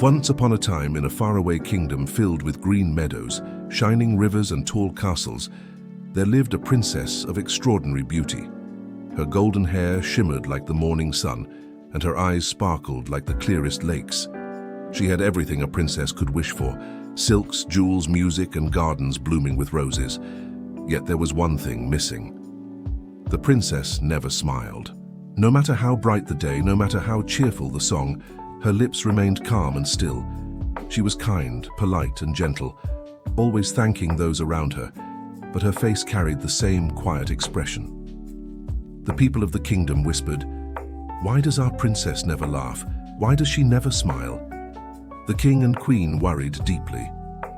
Once upon a time, in a faraway kingdom filled with green meadows, shining rivers and tall castles, there lived a princess of extraordinary beauty. Her golden hair shimmered like the morning sun, and her eyes sparkled like the clearest lakes. She had everything a princess could wish for: silks, jewels, music, and gardens blooming with roses. Yet there was one thing missing. The princess never smiled. No matter how bright the day, no matter how cheerful the song, her lips remained calm and still. She was kind, polite, and gentle, always thanking those around her, but her face carried the same quiet expression. The people of the kingdom whispered, "Why does our princess never laugh? Why does she never smile?" The king and queen worried deeply.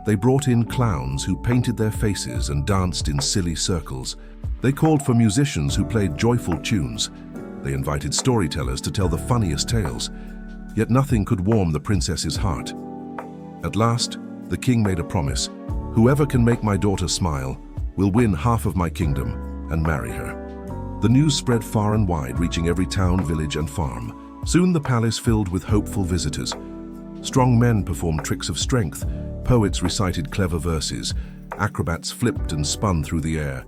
They brought in clowns who painted their faces and danced in silly circles. They called for musicians who played joyful tunes. They invited storytellers to tell the funniest tales. Yet nothing could warm the princess's heart. At last, the king made a promise: "Whoever can make my daughter smile will win half of my kingdom and marry her." The news spread far and wide, reaching every town, village, and farm. Soon the palace filled with hopeful visitors. Strong men performed tricks of strength, poets recited clever verses, acrobats flipped and spun through the air.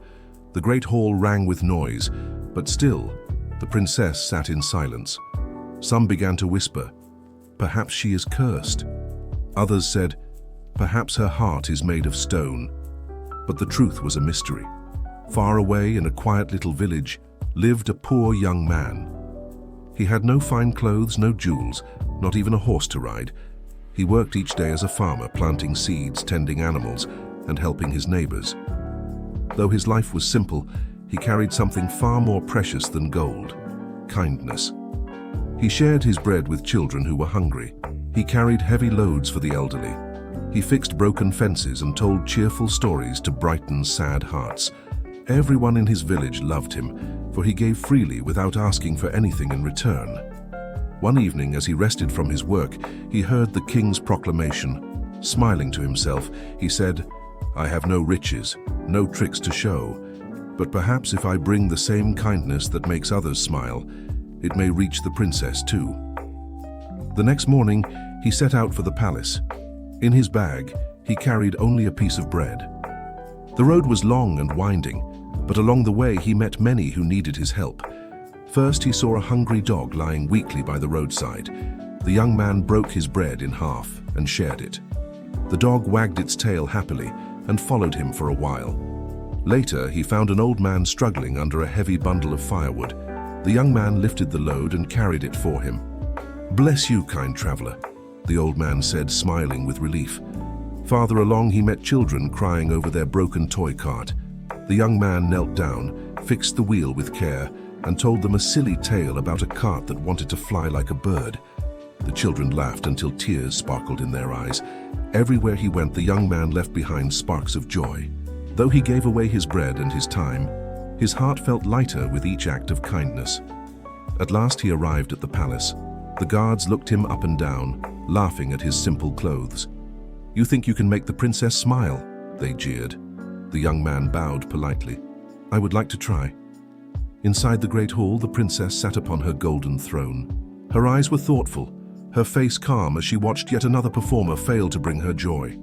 The great hall rang with noise, but still, the princess sat in silence. Some began to whisper, "Perhaps she is cursed." Others said, "Perhaps her heart is made of stone." But the truth was a mystery. Far away in a quiet little village lived a poor young man. He had no fine clothes, no jewels, not even a horse to ride. He worked each day as a farmer, planting seeds, tending animals, and helping his neighbors. Though his life was simple, he carried something far more precious than gold: kindness. He shared his bread with children who were hungry. He carried heavy loads for the elderly. He fixed broken fences and told cheerful stories to brighten sad hearts. Everyone in his village loved him, for he gave freely without asking for anything in return. One evening, as he rested from his work, he heard the king's proclamation. Smiling to himself, he said, "I have no riches, no tricks to show, but perhaps if I bring the same kindness that makes others smile, it may reach the princess too." The next morning, he set out for the palace. In his bag, he carried only a piece of bread. The road was long and winding, but along the way he met many who needed his help. First, he saw a hungry dog lying weakly by the roadside. The young man broke his bread in half and shared it. The dog wagged its tail happily and followed him for a while. Later, he found an old man struggling under a heavy bundle of firewood. The young man lifted the load and carried it for him. "Bless you, kind traveler," the old man said, smiling with relief. Farther along, he met children crying over their broken toy cart. The young man knelt down, fixed the wheel with care, and told them a silly tale about a cart that wanted to fly like a bird. The children laughed until tears sparkled in their eyes. Everywhere he went, the young man left behind sparks of joy. Though he gave away his bread and his time, his heart felt lighter with each act of kindness. At last he arrived at the palace. The guards looked him up and down, laughing at his simple clothes. "You think you can make the princess smile?" they jeered. The young man bowed politely. "I would like to try." Inside the great hall, the princess sat upon her golden throne. Her eyes were thoughtful, her face calm as she watched yet another performer fail to bring her joy.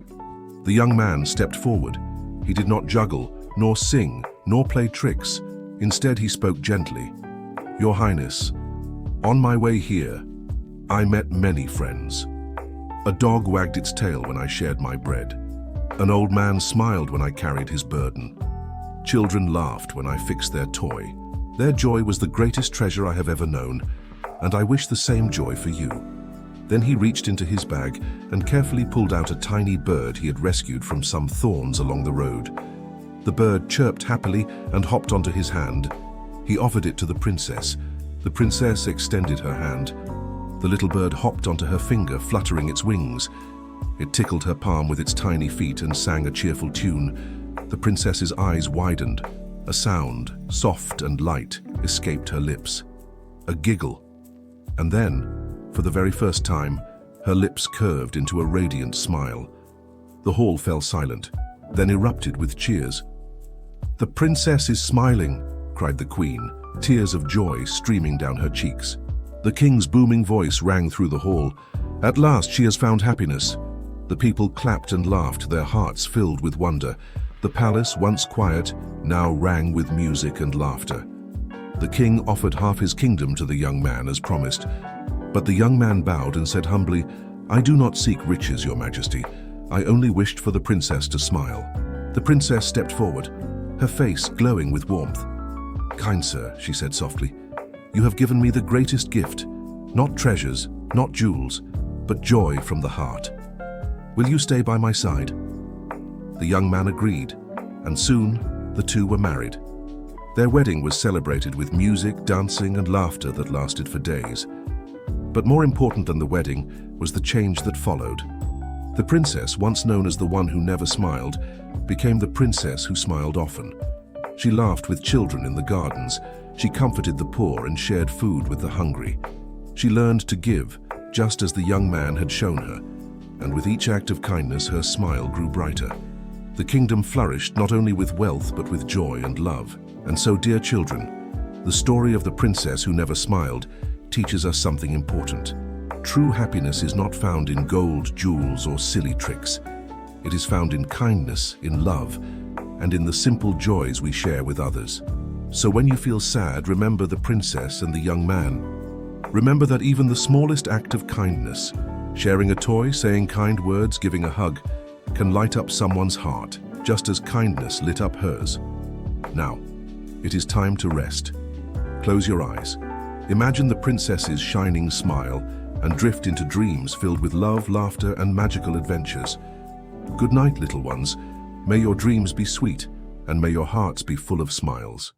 The young man stepped forward. He did not juggle, nor sing, nor play tricks. Instead, he spoke gently. "Your Highness, on my way here, I met many friends. A dog wagged its tail when I shared my bread. An old man smiled when I carried his burden. Children laughed when I fixed their toy. Their joy was the greatest treasure I have ever known, and I wish the same joy for you." Then he reached into his bag and carefully pulled out a tiny bird he had rescued from some thorns along the road. The bird chirped happily and hopped onto his hand. He offered it to the princess. The princess extended her hand. The little bird hopped onto her finger, fluttering its wings. It tickled her palm with its tiny feet and sang a cheerful tune. The princess's eyes widened. A sound, soft and light, escaped her lips. A giggle. And then, for the very first time, her lips curved into a radiant smile. The hall fell silent, then erupted with cheers. "The princess is smiling," cried the queen, tears of joy streaming down her cheeks. The king's booming voice rang through the hall. At last she has found happiness. The people clapped and laughed, their hearts filled with wonder. The palace, once quiet, now rang with music and laughter. The king offered half his kingdom to the young man as promised, but the young man bowed and said humbly, "I do not seek riches, your majesty. I only wished for the princess to smile." The princess stepped forward, her face glowing with warmth. "Kind sir," she said softly, "you have given me the greatest gift, not treasures, not jewels, but joy from the heart. Will you stay by my side?" The young man agreed, and soon the two were married. Their wedding was celebrated with music, dancing, and laughter that lasted for days. But more important than the wedding was the change that followed. The princess, once known as the one who never smiled, became the princess who smiled often. She laughed with children in the gardens. She comforted the poor and shared food with the hungry. She learned to give, just as the young man had shown her, and with each act of kindness her smile grew brighter. The kingdom flourished not only with wealth but with joy and love. And so, dear children, the story of the princess who never smiled teaches us something important. True happiness is not found in gold, jewels, or silly tricks. It is found in kindness, in love, and in the simple joys we share with others. So when you feel sad, remember the princess and the young man. Remember that even the smallest act of kindness, sharing a toy, saying kind words, giving a hug, can light up someone's heart, just as kindness lit up hers. Now, it is time to rest. Close your eyes. Imagine the princess's shining smile and drift into dreams filled with love, laughter, and magical adventures. Good night, little ones. May your dreams be sweet, and may your hearts be full of smiles.